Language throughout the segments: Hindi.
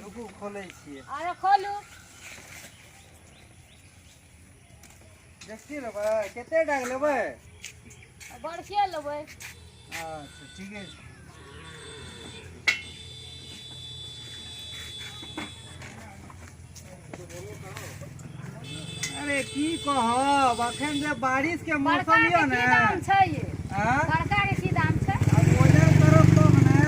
रुकू खोले छिए। अरे खोलू। देखी लेबै कते डाक लेबै? बड़के लेबै। अच्छा ठीक है। अरे की कहब अखन जे बारिश के मौसम बड़का ये के ने। की दाम छै ये? हां बड़का के की दाम छै? अब वजन करब तब ने।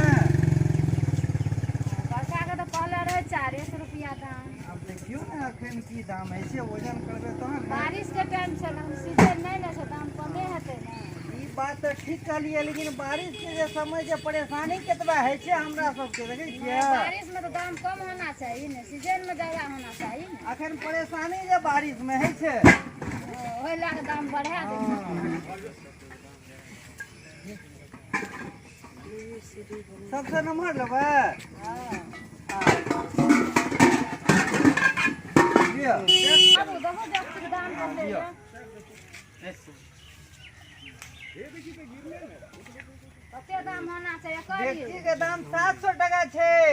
बड़का के तो पहले रहे 400 रुपया दाम। अब देखियो ने अखन की दाम है से वजन करबे तहन ने। बारिश के टाइम छै ना, सीजन नहीं ना छै, दाम कमे हेतै ना। ई बात तो ठीक कहलिए, लेकिन बारिश के जे समय जे परेशानी केतबा है छै हमरा सबके देखे छियै। बारिश में तो दाम कम होना चाहिए ना, सीजन में ज्यादा होना चाहिए ना। अखन परेशानी जे बारिश में है छै ओहि ला के दाम बढ़ा दे। सबसे नम्हर लेबै। लिअ अब देखो देखो दाम कर ले। कते दाम होना चाहिए करिए? डेकची के दाम 700 टका छै।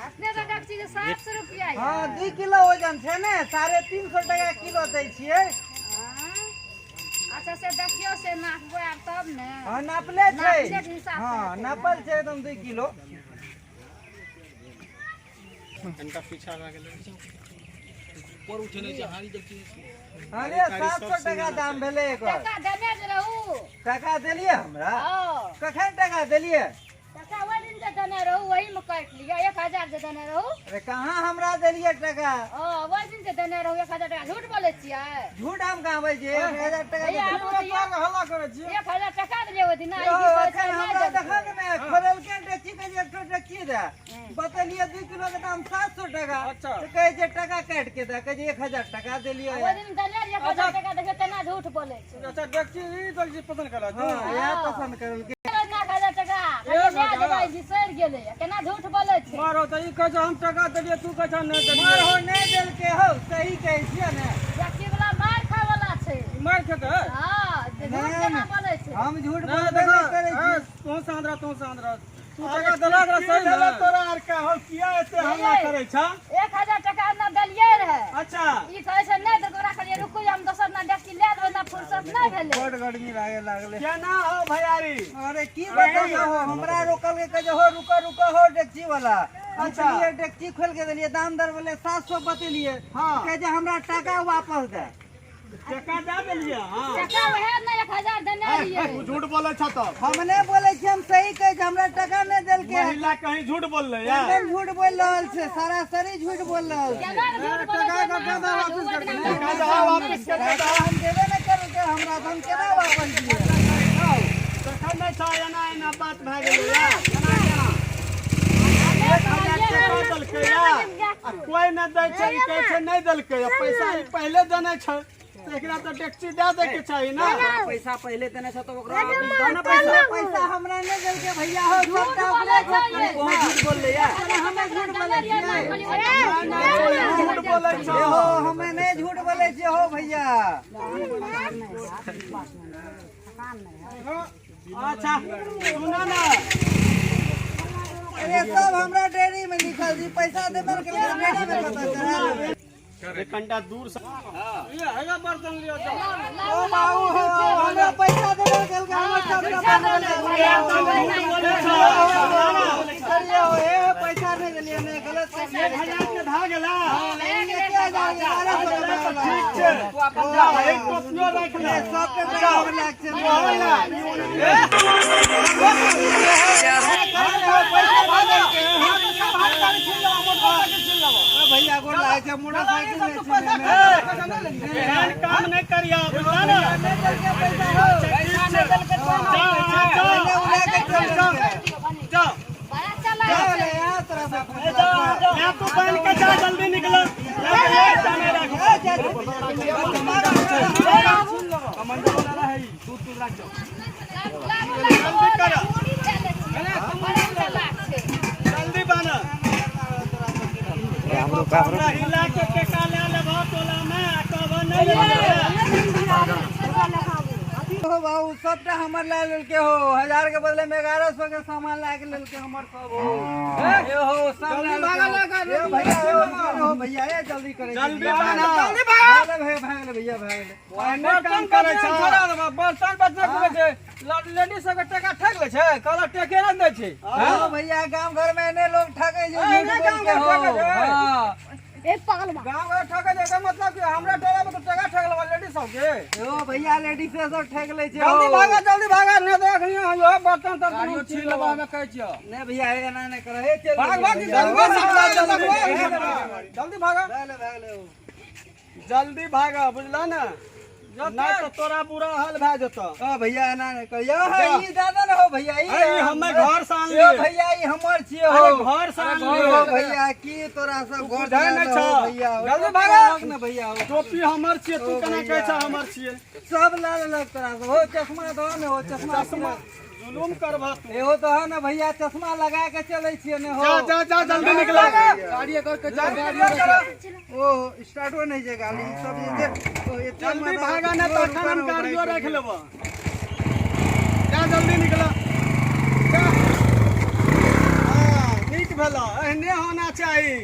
अपने तो डेकची के 700 रुपया है। हाँ 2 किलो वजन छै ने, 350 टका किलो दै छियै। अच्छा से देखियो से नापबो आब तब ने। हाँ नापले छै। नापले के हिसाब से हाँ नापल छै एकदम 2 किलो। इनका पीछा लगा गेलै ऊपर उठे नहीं छै हारी देखी। अरे 700 टका दाम भेलै एकर। टका देने जे रहू। टका देलिए हमरा? हां कखन टका देलिए? टका वही दिन जे देने रहू वही में काट लिया। 1000 जे देने रहू। अरे कहाँ हमरा देलिए टका? हां वही दिन जे देने रहू 1000 टका। झूठ बोलै छियै? झूठ हम कहाँ बोलै छियै? 1000 टका भैया, देलिए। हम तो हल्ला करे छियै। 1000 टका देलिए ओहि दिन। यो, अखन हमरा देखल ने खोलल के डेकची के जे एकठो डेकची दे बतेलिए 2 किलो के दाम 700 टका। अच्छा। तो कहे जे टका काट के दे, कहे जे 1000 टका देलिए। ओहि दिन देने 1000 टका देखियो तेना झूठ बोलै छै। अच्छा डेकची ई डेकची पसंद करा हाँ यह पसंद करल के। 1000 टका कहियो ले जेबै बिसरि गेलै। केना झूठ बोलै छै? मारो त ई कह हम टका देलिए तू कह नहीं देलिए। मार हो नहीं देल के हो, सही कहे छियै ने। डेकची वाला मार खाय वाला छै। मार खेते हां झूठ केना बोलै छै? हम झूठ नहीं बोलबे देखो नहीं करे छी। तू सांद्रा तू टका देला सही देला तोरा आर का हो किया एते हल्ला करे छ? 1000 टका ना देलिए रहे। अच्छा ई कहै छै नहीं तो तोरा कहलिए रुकू हम दोसर ना डेकची ले लेबै ना, फुर्सत नहीं भेलै। बड़ गर्मी लागे लागले। केना हो भैयारी? अरे की बताओ हो, हमरा रोकल के कहे हो रुको रुको हो डेकची वाला। अच्छा ये डेकची खोल के देलिए, दाम दर बोले 700 बतेलिए। हाँ। कहे जे हमरा टका वापस दे। टका दे देलिए। हां टका वहे ना 1000 देने रहिए। तू झूठ बोले छ त हम नहीं बोले छी, हम सही कहे छी, हमरा टका नहीं देल के। महिला कहीं झूठ बोल ले यार। एकदम झूठ बोल रहल छै, सरासरी झूठ बोल रहल छै। केना झूठ बोलै छै? टका दे वापस कर टका हम देबे नहीं करू के हमरा, तो हम केना वापस दिए? तखन नहीं छ एना बात भ गेलै यार। 1000 टका देलकै यार आ कोई न दै छै, ई कहै छै नहीं देलकै। पैसा ई पहले देने छै त एकरा त डेकची दे दे के चाही ना। पैसा पहले देने छ तो ओकरा वापस पैसा पैसा हमरा नहीं देल के भैया हो। सबटा बोले छै कौन झूठ बोल ले यार? हमें झूठ बोले छी? झूठ बोले छ हो हमें नहीं झूठ बोले छी हो भैया। अच्छा सुना ना अरे सब हमरा डेयरी में लिखल जी, पैसा देबे के डेयरी में पता चला। एक घंटा दूर से ये हैगा बर्तन लियो जा। ओ बाबू हो हमरा पैसा देबे के हमरा सबटा अरे हो ए पैसा नहीं देलिए, नहीं गलत कर दिए। 1000 के धा गेला। ये क्या जा रहा है? ठीक छै वापस जा। एक टोपियो रख ले सब पे पैसा लाग छै। भैया गोर लागे छै, मोटरसाइकिल में काम नहीं करिया बुझला ना। जा या तू बन के जा जल्दी निकल। जल्दी बना हिला के काले लेबो टोला में कहब नहीं हो बाबू सबटा हमर ला लेल के हो। 1000 के बदले में 1100 के सामान ला के लेल के हमर सब हो। ए हो सब ला भैया ये जल्दी करे जल्दी भाग ना। भाग भैया भाग ओने काम करे छ बर्तन बर्तन करे छे लेडीज सब के टका ठग ले छे कहला टेके न दे छे हां भैया गांव घर में ने लोग ठगे जे एने गांव घर ठगे छे हां ए पागल बा गांव घर ठगे छे का मतलब कि हमरा टोला में तो टका ठग लवा लेडीज सब के ओ भैया लेडीज से सब ठग ले छे जल्दी भागा ने देखनी यो बर्तन तर्तन छील लवा में कहै छियो ने भैया एना ने करे चल जल्दी भागा जल्दी भागा बुझला ना नहीं तो तोरा बुरा हाल भए जतो। हां भैया एना ने करियो ई दादा न हो भैया ई हमें घर सान यो ले भैया ई हमर छिए हो घर सान ओ ले भैया की तोरा सब घर बुझाइ नै छ। भैया जल्दी भागा। न भैया हो टोपी हमर छिए तू केना कहै छ हमर छिए सब लाल लग तोरा सब हो चश्मा दो न हो चश्मा जुलूम करबा तू एहो तो है ना भैया चश्मा लगा के चले छिए ने हो जा जा जा जल्दी निकला गाड़ी कर के जा गाड़ी ओ स्टार्ट हो नहीं जे गाड़ी सब ये ओ जल्दी भागा ना तो खान हम गाड़ियो रख लेबो जा जल्दी निकला जा हां नीक भेला एहने होना चाहिए।